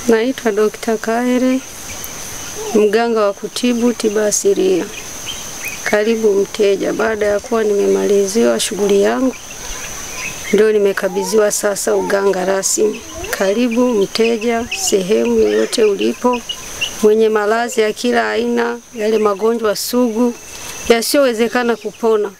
Naitwa Dr. Kaere, mganga wa kutibu tiba asilia. Karibu mteja. Baada ya kuwa nimemaliziwa shughuli yangu, ndio nimekabidhiwa sasa uganga rasmi. Karibu mteja, sehemu yoyote ulipo, mwenye maradhi ya kila aina, yale magonjwa sugu yasiyowezekana kupona.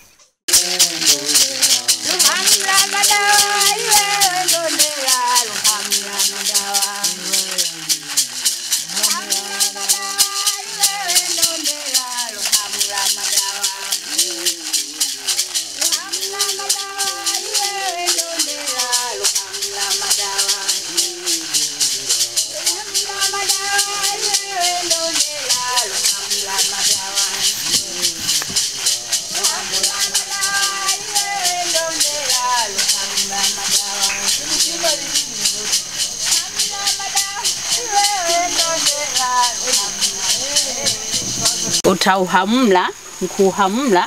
Utauhamla, kuhamla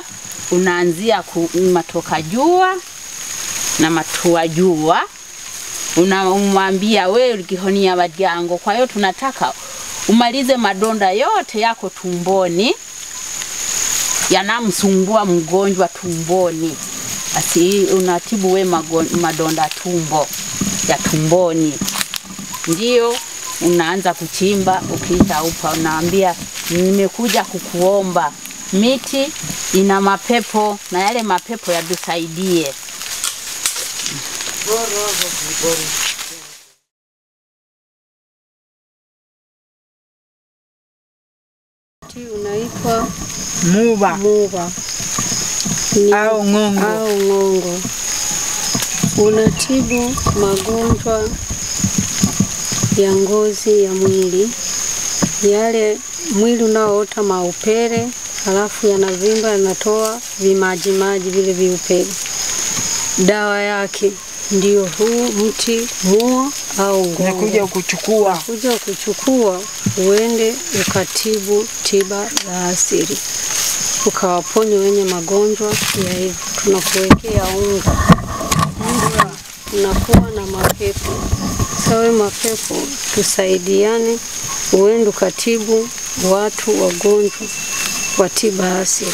unaanzia matoka jua na matua jua. Unamwambia wewe ukihonia badyango. Kwa hiyo tunataka umalize madonda yote yako tumboni yanamsumbua mgonjwa tumboni. Basi unatibu we madonda tumbo ya tumboni. Ndio unaanza kuchimba. Ukisha upa unaambia nimekuja kukuomba miti ina mapepo na yale mapepo yatusaidie. Unaitwa muba au ngongo. Unatibu magonjwa ya ngozi ya mwili, yale mwili unaoota maupele, halafu yanavimba, yanatoa vimajimaji vile viupele. Dawa yake ndio huu mti muo au ngongo. Nakuja kuchukua uende ukatibu tiba za asili, ukawaponye wenye magonjwa ya hivi. Tunakuwekea unga, unakuwa na mapepo. Sawa, mapepo tusaidiane, uende ukatibu watu wagonjwa wa tiba asili.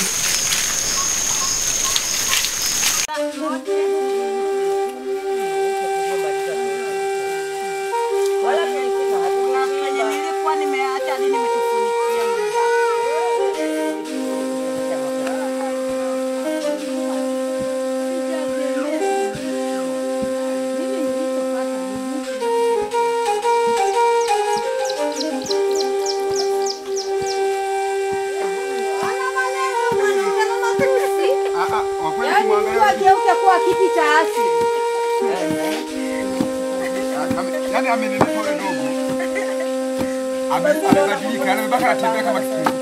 Yani amenene pole dogo. Amebadilika, anatembea kama kitu.